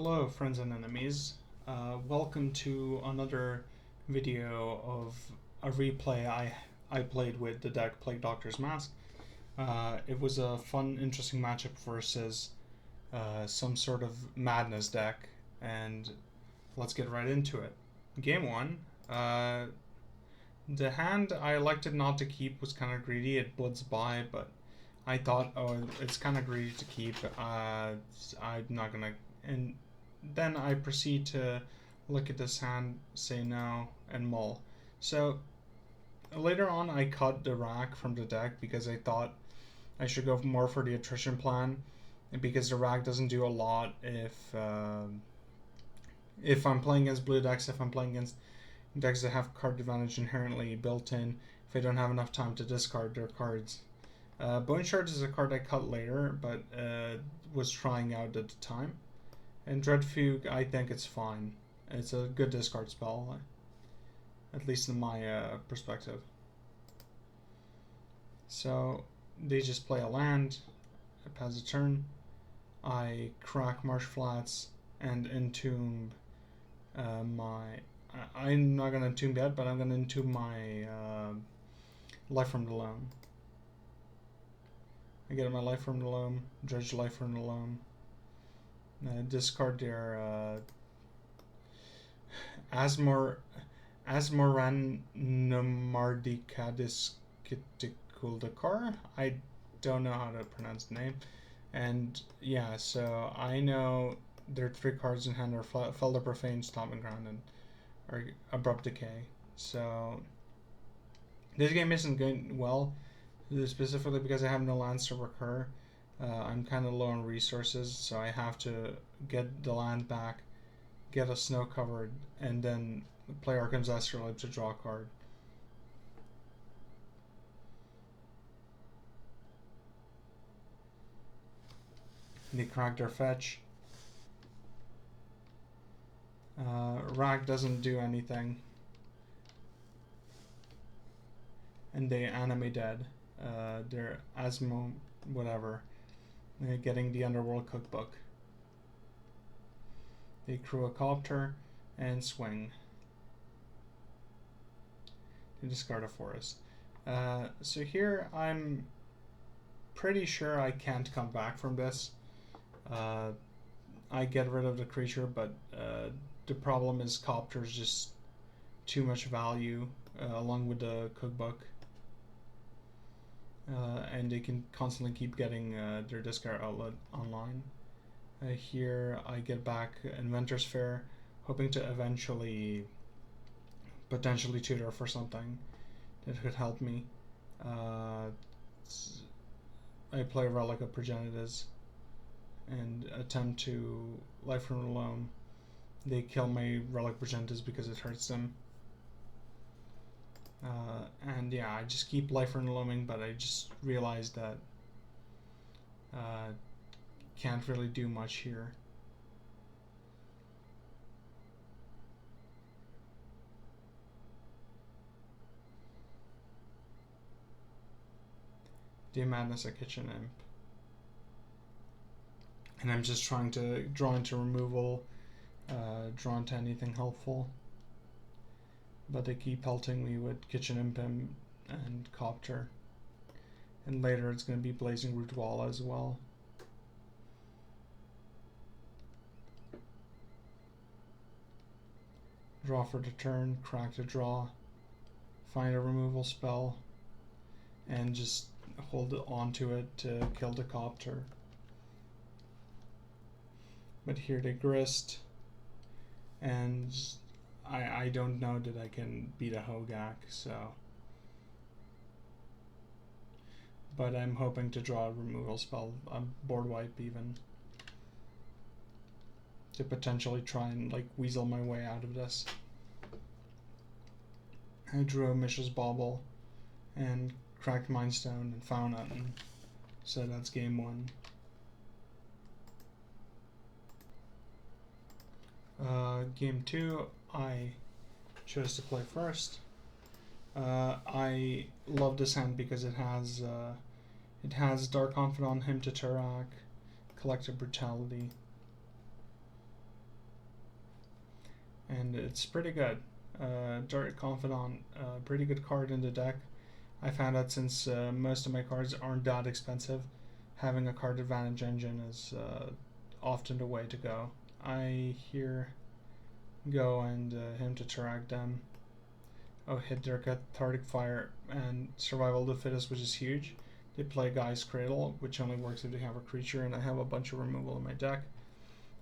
Hello friends and enemies, welcome to another video of a replay I played with the deck Plague Doctor's Mask. It was a fun, interesting matchup versus some sort of madness deck, and let's get right into it. Game 1, the hand I elected not to keep was kind of greedy. It bloods by, but I thought, oh, it's kind of greedy to keep. I'm not gonna. And then I proceed to look at this hand, say no, and mull. So later on, I cut the rack from the deck because I thought I should go more for the attrition plan, because the rack doesn't do a lot if I'm playing against blue decks. If I'm playing against decks that have card advantage inherently built in, if I don't have enough time to discard their cards. Bone Shards is a card I cut later, but was trying out at the time. And Dread Fugue, I think it's fine. It's a good discard spell, at least in my perspective. So they just play a land, I pass a turn, I crack Marsh Flats and entomb I'm not going to entomb yet, but I'm going to entomb my Life from the Loam. I get my Life from the Loam, dredge Life from the Loam. Discard their Asmoran Nomardicadisciticuldakar. I don't know how to pronounce the name. And yeah, so I know there are 3 cards in hand are Felder Profane, Stomping Ground, and or Abrupt Decay. So this game isn't going well, specifically because I have no lands to recur. I'm kind of low on resources, so I have to get the land back, get a snow covered, and then play Arkham's Astrolabe to draw a card. They crack their fetch. Rack doesn't do anything. And they animate dead. They're Asmo whatever. Getting the Underworld Cookbook. They crew a Copter and swing. They discard a forest. So here I'm pretty sure I can't come back from this. I get rid of the creature, but the problem is Copter's just too much value along with the Cookbook. And they can constantly keep getting their discard outlet online. Here I get back Inventor's Fair, hoping to eventually potentially tutor for something that could help me. I play Relic of Progenitus and attempt to Life from the Loam. They kill my Relic Progenitus because it hurts them. And yeah, I just keep Life from the Loaming, but I just realized that can't really do much here. The Madness a Kitchen Imp. And I'm just trying to draw into removal, draw into anything helpful. But they keep pelting me with Kitchen Imp and Copter. And later it's going to be Blazing Root Wall as well. Draw for the turn, crack the draw, find a removal spell, and just hold on to it to kill the Copter. But here they grist, and I don't know that I can beat a Hogak, so. But I'm hoping to draw a removal spell, a board wipe even, to potentially try and like weasel my way out of this. I drew a Mishra's Bauble and cracked Mindstone and found nothing. So that's game 1. Game 2, I chose to play first. I love this hand because it has Dark Confidant, Hymn to Turak, Collective Brutality, and it's pretty good. Direct Confidant, pretty good card in the deck. I found out since most of my cards aren't that expensive, having a card advantage engine is often the way to go. I here go and him to Tarak them. Oh, hit their Cathartic Fire and Survival of the Fittest, which is huge. They play Guy's Cradle, which only works if they have a creature, and I have a bunch of removal in my deck.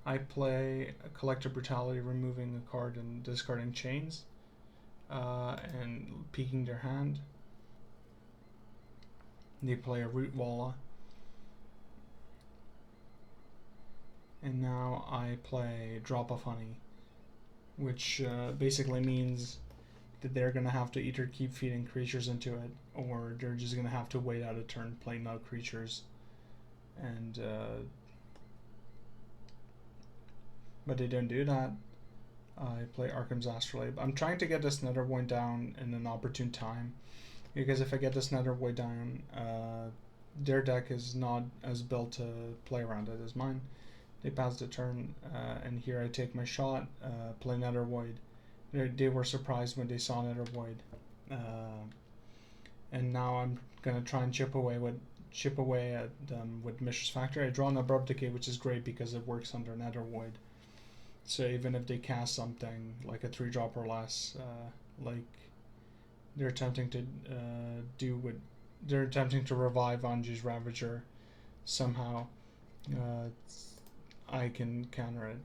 I play Collective Brutality, removing a card and discarding Chains, and peeking their hand. They play a Root Walla. And now I play Drop of Honey, which basically means that they're going to have to either keep feeding creatures into it, or they're just going to have to wait out a turn, play no creatures. And but they don't do that. I play Arkham's Astrolabe. I'm trying to get this Nethervoid down in an opportune time, because if I get this Nethervoid down, their deck is not as built to play around it as mine. They pass the turn, and here I take my shot, play Nethervoid. They were surprised when they saw Nethervoid, and now I'm gonna try and chip away at them with Mishra's Factory. I draw an Abrupt Decay, which is great because it works under Nethervoid. So even if they cast something like a 3-drop or less, like they're attempting to they're attempting to revive Anju's Ravager somehow, I can counter it.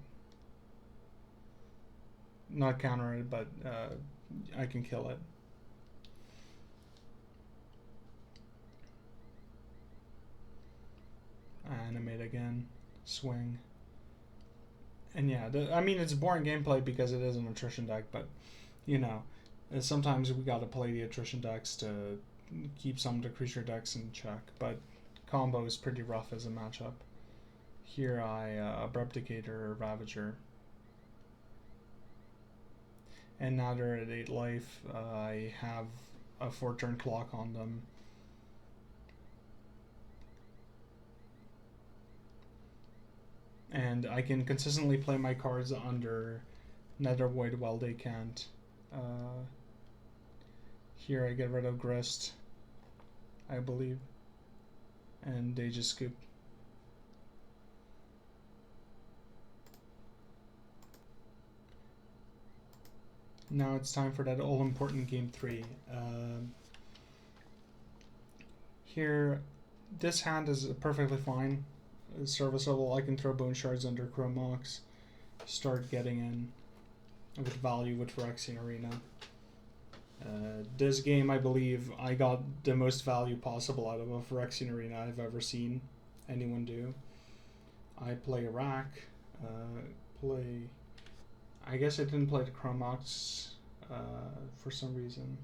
Not counter it, but I can kill it. Animate again, swing. And yeah, I mean, it's boring gameplay because it is an attrition deck, but you know, sometimes we gotta play the attrition decks to keep some of the creature decks in check, but combo is pretty rough as a matchup. Here I Abrupt-Decatur, Ravager. And now they're at 8 life. I have a 4-turn clock on them. And I can consistently play my cards under Nethervoid while they can't. Here I get rid of Grist, I believe. And they just scoop. Now it's time for that all-important game 3. Here, this hand is perfectly fine. It's serviceable. I can throw Bone Shards under Chrome Mox, start getting in with value with Phyrexian Arena. This game, I believe, I got the most value possible out of a Phyrexian Arena I've ever seen anyone do. I play Iraq, I guess I didn't play the Chrome Mox for some reason.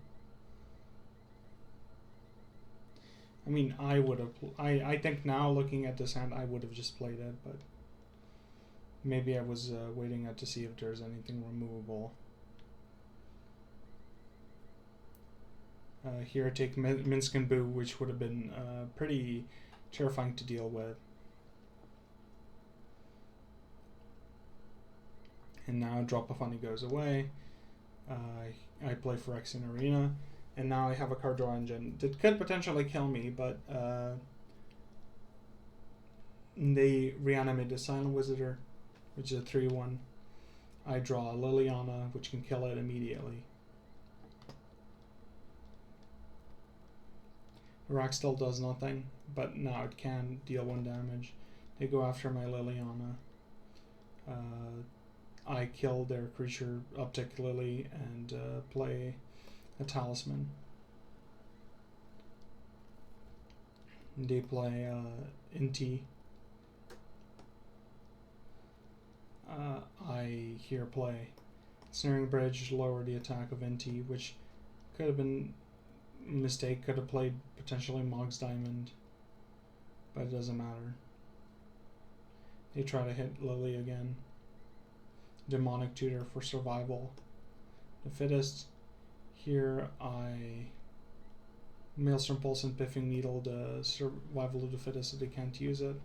I mean, I would have. I think now, looking at this hand, I would have just played it, but maybe I was waiting to see if there's anything removable. Here I take Minsk and Boo, which would have been pretty terrifying to deal with. And now Drop of Honey goes away. I play Phyrexian Arena. And now I have a card draw engine that could potentially kill me, but they reanimate the Silent Visitor, which is a 3/1. I draw Liliana, which can kill it immediately. Rock still does nothing, but now it can deal 1 damage. They go after my Liliana. I kill their creature Uptick Lily and play a Talisman. They play Inti. I here play Snaring Bridge, lower the attack of Inti, which could have been a mistake, could have played potentially Mog's Diamond, but it doesn't matter. They try to hit Lily again. Demonic Tutor for survival. The Fittest. Here I Maelstrom Pulse and Piffing Needle, the survival of the fittest, so they can't use it.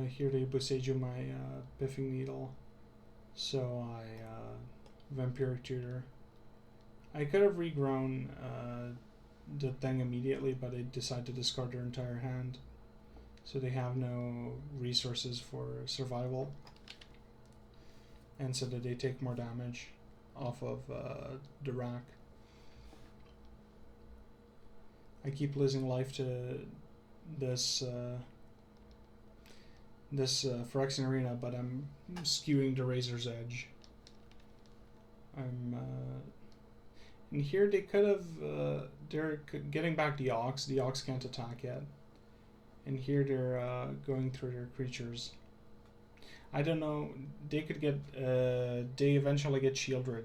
Here to Boseiju my Biffing Needle. So I Vampiric Tutor. I could have regrown the thing immediately, but I decided to discard their entire hand. So they have no resources for survival. And so that they take more damage off of the rack. I keep losing life to this Phyrexian Arena, but I'm skewing the Razor's Edge. And here they could have, they're getting back the Ox. The Ox can't attack yet. And here they're going through their creatures. I don't know, they could get, they eventually get Shieldred,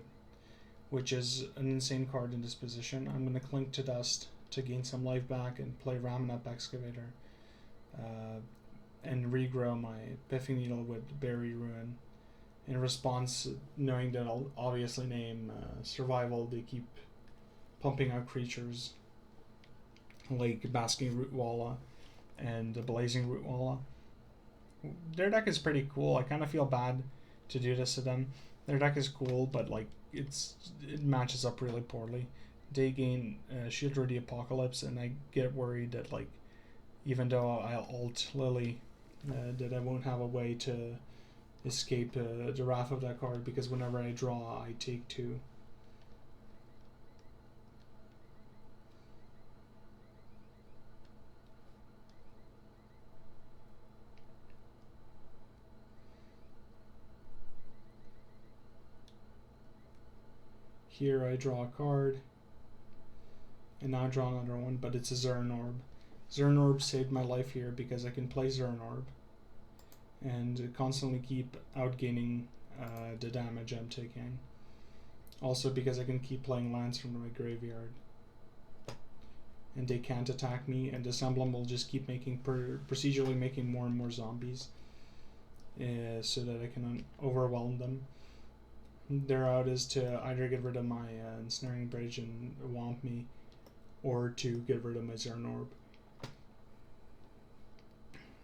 which is an insane card in this position. I'm going to Clink to Dust to gain some life back and play Ramanap Excavator. And regrow my Biffing Needle with Berry Ruin. In response, knowing that I'll obviously name Survival, they keep pumping out creatures like Basking Rootwalla and the Blazing Rootwalla. Their deck is pretty cool. I kind of feel bad to do this to them. Their deck is cool, but like it matches up really poorly. They gain Shield the Apocalypse, and I get worried that like even though I'll alt Lily, that I won't have a way to escape the wrath of that card, because whenever I draw, I take 2. Here I draw a card, and now I draw another one, but it's a Zern Orb. Zern Orb saved my life here because I can play Zern Orb and constantly keep outgaining the damage I'm taking. Also because I can keep playing lands from my graveyard. And they can't attack me, and this emblem will just keep making procedurally making more and more zombies so that I can overwhelm them. Their out is to either get rid of my Ensnaring Bridge and Womp me, or to get rid of my Zern Orb.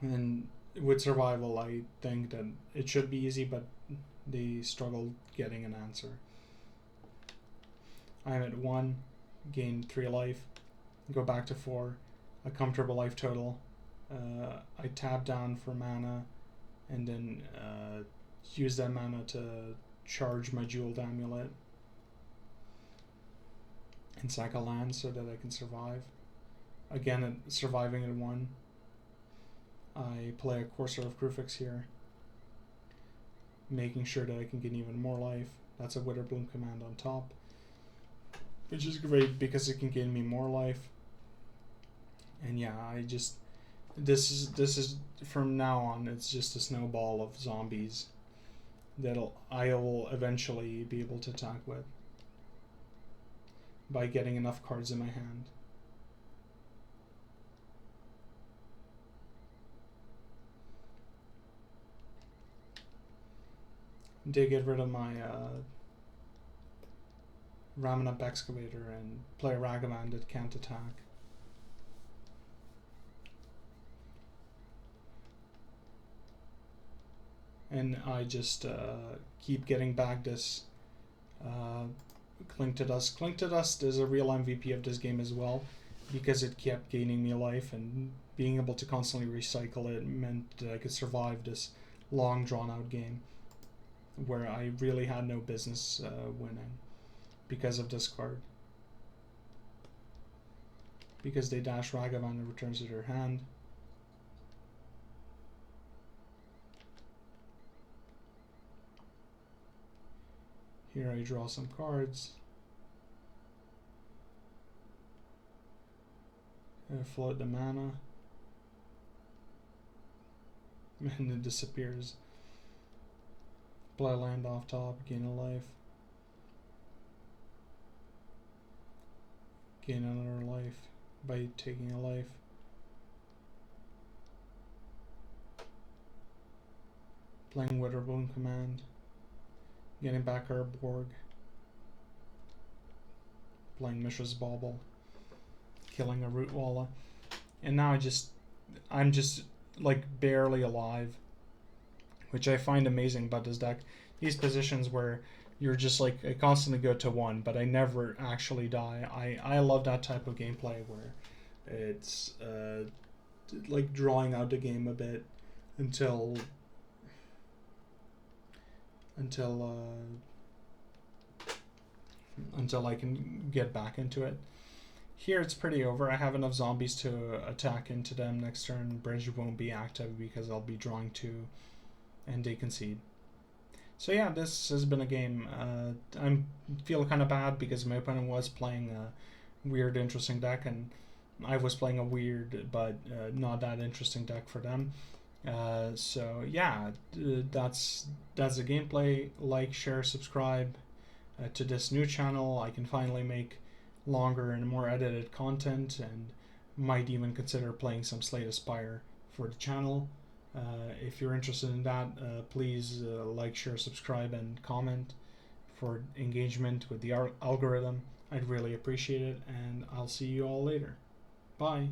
And with Survival, I think that it should be easy, but they struggle getting an answer. I'm at 1, gain 3 life, go back to 4, a comfortable life total. I tap down for mana, and then use that mana to charge my Jeweled Amulet and sack a land so that I can survive. Again, surviving at 1. I play a Courser of Krufix here, making sure that I can get even more life. That's a Witherbloom command on top, which is great because it can gain me more life. And yeah, this is from now on, it's just a snowball of zombies that I will eventually be able to attack with by getting enough cards in my hand. They get rid of my Ramanap Excavator and play a Ragavan that can't attack. And I just keep getting back this Clink to Dust. Clink to Dust is a real MVP of this game as well, because it kept gaining me life, and being able to constantly recycle it meant that I could survive this long drawn out game where I really had no business winning because of this card. Because they dash Ragavan and returns to their hand. Here I draw some cards. I float the mana. And it disappears. Play land off top, gain a life. Gain another life by taking a life. Playing Witherbloom command. Getting back our Borg. Playing Mishra's Bauble. Killing a Rootwalla. And now I'm just like barely alive. which I find amazing about this deck. These positions where you're just like, I constantly go to one, but I never actually die. I love that type of gameplay where it's like drawing out the game a bit until until until I can get back into it. Here it's pretty over. I have enough zombies to attack into them next turn. Bridge won't be active because I'll be drawing 2 and they concede. So yeah, this has been a game. I feel kind of bad because my opponent was playing a weird, interesting deck, and I was playing a weird but not that interesting deck for them. So yeah, that's the gameplay. Like, share, subscribe to this new channel. I can finally make longer and more edited content, and might even consider playing some Slay the Spire for the channel. If you're interested in that, please like, share, subscribe, and comment for engagement with the algorithm. I'd really appreciate it, and I'll see you all later. Bye.